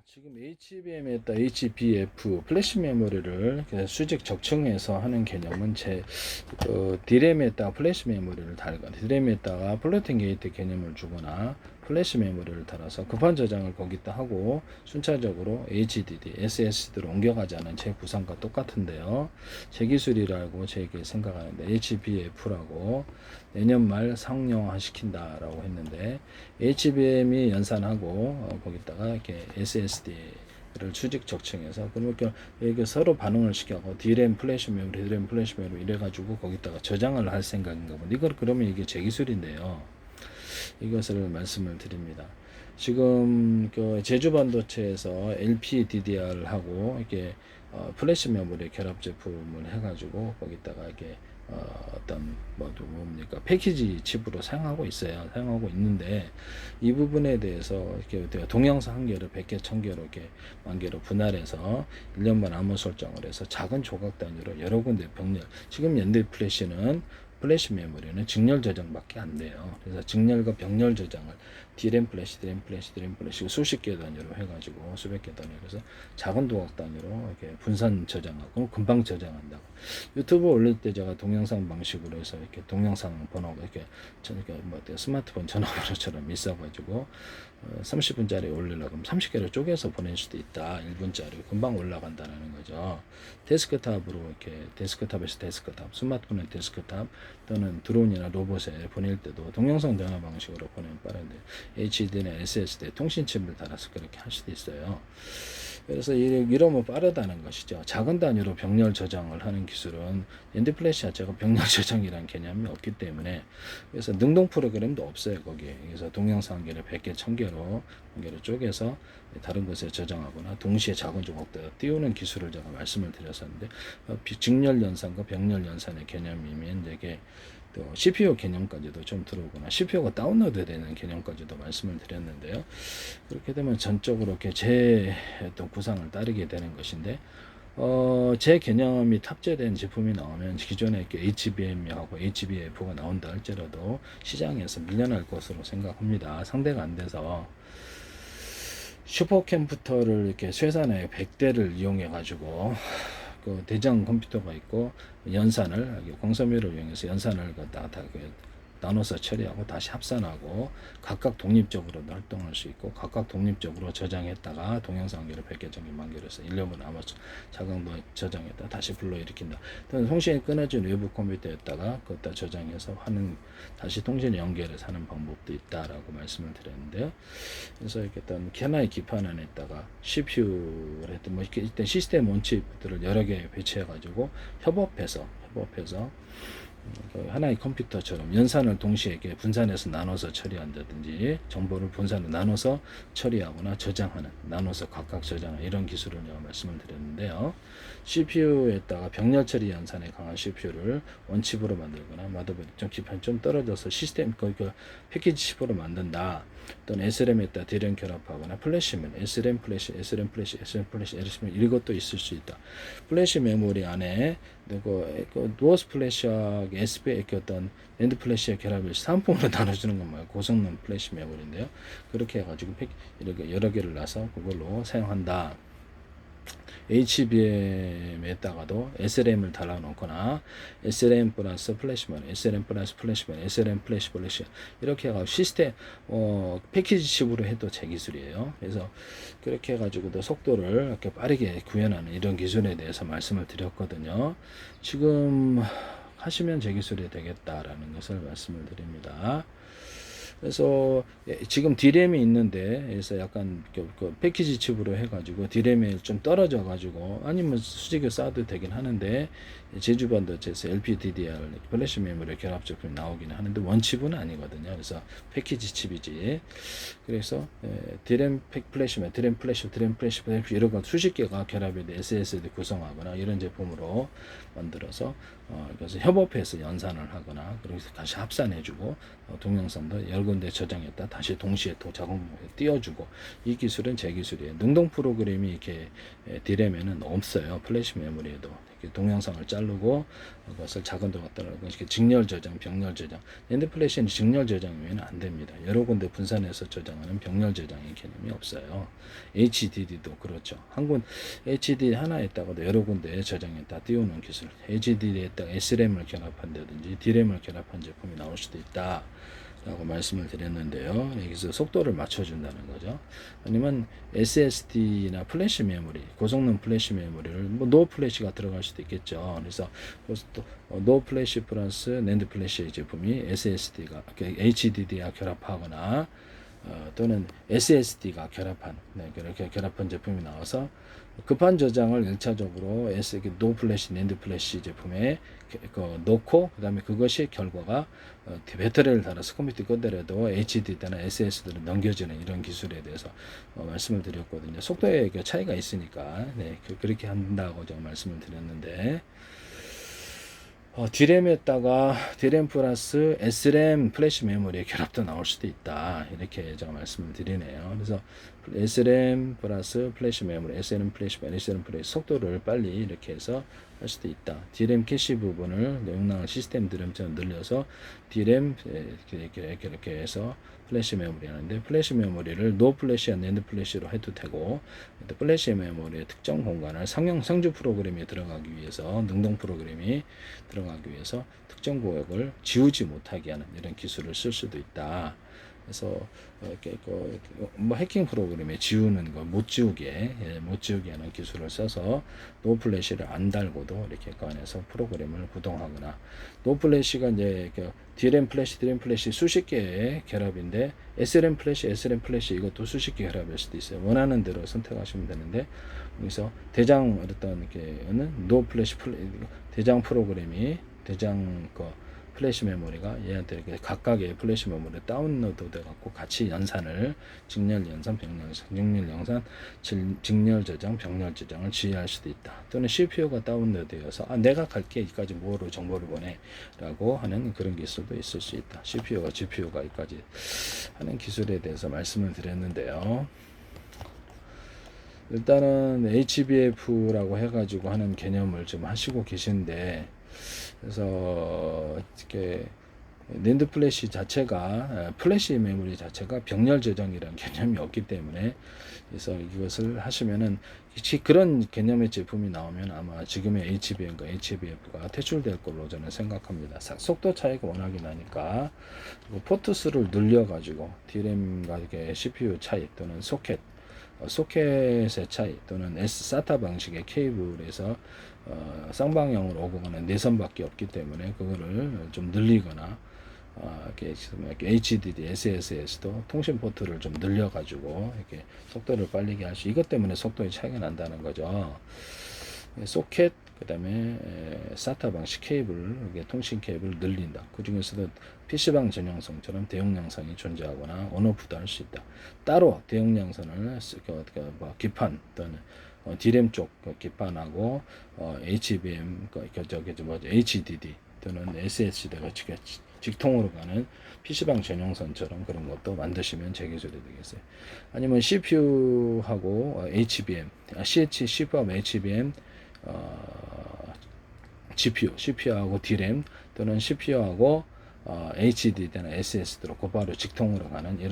지금 HBM에다 HBF 플래시 메모리를 수직 적층해서 하는 개념은 D램에다가 플래시 메모리를 달거나 D램에다가 플로팅 게이트 개념을 주거나 플래시 메모리를 달아서 급한 저장을 거기다 하고 순차적으로 HDD, SSD로 옮겨가자는 제 구상과 똑같은데요. 제 기술이라고 제게 생각하는데 HBF라고 내년 말 상용화 시킨다라고 했는데 HBM이 연산하고 거기다가 이렇게 SSD를 수직 적층해서 그러니까 이게 서로 반응을 시켜고 D램 플래시 메모리, D램 플래시 메모리 이래가지고 거기다가 저장을 할 생각인가 보네. 이걸 그러면 이게 제 기술인데요. 이것을 말씀을 드립니다. 지금 그 제주 반도체에서 LPDDR하고 이렇게 플래시 메모리 결합 제품을 해가지고 거기다가 이렇게 어떤 뭡니까 패키지 칩으로 사용하고 있어요. 사용하고 있는데 이 부분에 대해서 이렇게 동영상 한 개를 100개, 1000개로 이렇게 만 개로 분할해서 1년만 암호 설정을 해서 작은 조각 단위로 여러 군데 병렬. 지금 연대 플래시는 플래시 메모리는 직렬 저장밖에 안 돼요. 그래서 직렬과 병렬 저장을 D램 플래시, D램 플래시, D램 플래시 수십 개 단위로 해가지고 수백 개 단위로 해서 작은 조각 단위로 이렇게 분산 저장하고 금방 저장한다고. 유튜브 올릴 때 제가 동영상 방식으로 해서 이렇게 동영상 번호가 이렇게 스마트폰 전화번호처럼 있어가지고 30분짜리 올리려고 그러면 30개를 쪼개서 보낼 수도 있다. 1분짜리 금방 올라간다는 거죠. 데스크탑으로 이렇게 데스크탑에서 데스크탑, 스마트폰의 데스크탑 또는 드론이나 로봇에 보낼 때도 동영상 전화 방식으로 보내면 빠른데 HD나 SSD 통신칩을 달아서 그렇게 할 수도 있어요. 그래서 이러면 빠르다는 것이죠. 작은 단위로 병렬 저장을 하는 기술은 엔드 플래시 자체가 병렬 저장이라는 개념이 없기 때문에 그래서 능동 프로그램도 없어요 거기에. 그래서 동영상 한 개를 100개, 1000개로 한 개를 쪼개서 다른 것에 저장하거나 동시에 작은 조각들을 띄우는 기술을 제가 말씀을 드렸었는데 직렬 연산과 병렬 연산의 개념이면 이게 또 CPU 개념까지도 좀 들어오거나 CPU가 다운로드 되는 개념까지도 말씀을 드렸는데요. 그렇게 되면 전적으로 이렇게 제 어떤 구상을 따르게 되는 것인데 제 개념이 탑재된 제품이 나오면 기존에 이렇게 HBM하고 HBF가 나온다 할지라도 시장에서 밀려날 것으로 생각합니다. 상대가 안 돼서 슈퍼컴퓨터를 이렇게 쇠산에 100대를 이용해 가지고 그 대장 컴퓨터가 있고 연산을 광섬유를 이용해서 연산을 갖다가 다 나눠서 처리하고 다시 합산하고 각각 독립적으로 활동할 수 있고 각각 독립적으로 저장했다가 동영상 한 개를 100개 정도 만들어서 1년분 아마 자강도 저장했다 다시 불러일으킨다. 또는 통신이 끊어진 외부 컴퓨터에다가 그것다 저장해서 하는 다시 통신 연결해서 하는 방법도 있다라고 말씀을 드렸는데요. 그래서 이렇게 어떤 하나의 기판 안에다가 CPU를 했던 일단 시스템 원칩들을 여러 개 배치해가지고 협업해서 하나의 컴퓨터처럼 연산을 동시에 이렇게 분산해서 나눠서 처리한다든지 정보를 분산을 나눠서 처리하거나 저장하는 나눠서 각각 저장하는 이런 기술을 제가 말씀을 드렸는데요. CPU에다가 병렬 처리 연산에 강한 CPU를 원칩으로 만들거나 마더보드 좀 기판 좀 떨어져서 시스템 그 패키지 칩으로 만든다. 또는 SRAM에다 D램 결합하거나 플래시면 SRAM 플래시, SRAM 플래시, SRAM 플래시, SRAM 이것도 있을 수 있다. 플래시 메모리 안에 노어스 플래시와 SPA 이렇게 어떤 랜드 플래시의 결합을 산품으로 나눠주는 건 뭐예요? 고성능 플래시 메모리인데요. 그렇게 해가지고 이렇게 여러 개를 놔서 그걸로 사용한다. HBM에다가도 SRAM을 달아놓거나 SRAM 플러스 플래시면 SRAM 플러스 플래시면 SRAM 플래시 이렇게 해가지고 시스템 패키지 칩으로 해도 제 기술이에요. 그래서 그렇게 해가지고도 속도를 이렇게 빠르게 구현하는 이런 기술에 대해서 말씀을 드렸거든요. 지금 하시면 제 기술이 되겠다라는 것을 말씀을 드립니다. 그래서 지금 D램이 있는데 그래서 약간 그 패키지 칩으로 해가지고 D램이 좀 떨어져 가지고 아니면 수직을 쌓아도 되긴 하는데 제주 반도체에서 LPDDR 플래시 메모리 결합 제품이 나오긴 하는데 원칩은 아니거든요. 그래서 패키지 칩이지. 그래서 D램 플래시면 D램 플래시 이런 거 수십 개가 결합이 돼 SSD 구성하거나 이런 제품으로 만들어서 그래서 협업해서 연산을 하거나 그래서 다시 합산해주고 동영상도 여러 군데 저장했다 다시 동시에 또 작업에 띄워주고, 이 기술은 제 기술이에요. 능동 프로그램이 이렇게 D램에는 없어요. 플래시 메모리에도 이렇게 동영상을 자르고 그것을 작은 데 갖다 놓고 이렇게 직렬 저장, 병렬 저장. 낸드 플래시는 직렬 저장이면 안 됩니다. 여러 군데 분산해서 저장하는 병렬 저장의 개념이 없어요. HDD도 그렇죠. 한 군 HDD 하나에다가도 여러 군데 저장했다 띄우는 기술. HDD에다가 SRAM을 결합한다든지 D램을 결합한 제품이 나올 수도 있다 라고 말씀을 드렸는데요. 여기서 속도를 맞춰준다는 거죠. 아니면 SSD나 플래시 메모리, 고성능 플래시 메모리를 노 플래시가 들어갈 수도 있겠죠. 그래서 노 플래시 플러스 낸드 플래시 제품이 SSD가 HDD와 결합하거나 또는 SSD가 결합한 그렇게 결합한 제품이 나와서 급한 저장을 1차적으로 노 플래시, 낸드 플래시 제품에 놓고 그다음에 그것이 결과가 배터리를 달아서 컴퓨터 끄더라도 HDD나 SSD로 넘겨지는 이런 기술에 대해서 말씀을 드렸거든요. 속도의 차이가 있으니까 그렇게 한다고 제가 말씀을 드렸는데, D램에다가 D램 플러스 SRAM 플래시 메모리의 결합도 나올 수도 있다 이렇게 제가 말씀을 드리네요. 그래서 SRAM 플러스 플래시 메모리, SRAM 플래시 메모리, SRAM 플래시 속도를 빨리 이렇게 해서 할 수도 있다. D램 캐시 부분을 용량을 시스템 D램처럼 늘려서 D램 이렇게 해서 플래시 메모리 하는데, 플래시 메모리를 노 플래시와 낸드 플래시로 해도 되고, 플래시 메모리의 특정 공간을 상주 프로그램이 들어가기 위해서, 능동 프로그램이 들어가기 위해서 특정 구역을 지우지 못하게 하는 이런 기술을 쓸 수도 있다. 그래서 이렇게 뭐 해킹 프로그램에 지우는 거 못 지우게 하는 기술을 써서 노 플래시를 안 달고도 이렇게 그 안에서 프로그램을 구동하거나, 노 플래시가 이제 D램 플래시 수십 개의 결합인데 SRAM 플래시 이것도 수십 개 결합일 수도 있어요. 원하는 대로 선택하시면 되는데, 여기서 대장 어떤 게는 노 플래시 대장 프로그램이 대장 플래시 메모리가 얘한테 이렇게 각각의 플래시 메모리 다운로드 돼 갖고 같이 연산을 직렬 연산, 병렬 연산, 직렬 연산, 직렬 저장, 병렬 저장을 지휘할 수도 있다. 또는 CPU가 다운로드되어서 내가 갈게 여기까지 뭐로 정보를 보내라고 하는 그런 기술도 있을 수 있다. CPU가 GPU가 여기까지 하는 기술에 대해서 말씀을 드렸는데요. 일단은 HBF라고 해가지고 하는 개념을 좀 하시고 계신데, 그래서 이렇게 낸드 플래시 자체가 플래시 메모리 자체가 병렬 저장이라는 개념이 없기 때문에, 그래서 이것을 하시면은 그런 개념의 제품이 나오면 아마 지금의 HBM과 HBF가 퇴출될 걸로 저는 생각합니다. 속도 차이가 워낙에 나니까 포트 수를 늘려가지고 D램과 CPU 차이 또는 소켓의 차이 또는 SATA 방식의 케이블에서 쌍방향으로 오고 가는 내선밖에 없기 때문에 그거를 좀 늘리거나, 이렇게 HDD, SSS도 통신 포트를 좀 늘려가지고 이렇게 속도를 빨리게 할 수, 이것 때문에 속도의 차이가 난다는 거죠. 소켓, 그 다음에 SATA 방식 케이블, 통신 케이블을 늘린다. 그 중에서도 PC방 전용선처럼 대용량선이 존재하거나 온오프도 할 수 있다. 따로 대용량선을 기판 또는 D램 쪽 기판하고 HBM, HDD 또는 SSD가 직통으로 가는 PC방 전용선처럼 그런 것도 만드시면 제 기술이 되겠어요. 아니면 CPU하고 HBM, CPU하고 HBM, CPU하고 D램 또는 CPU하고 HDD나 SSD로 곧바로 직통으로 가는 이런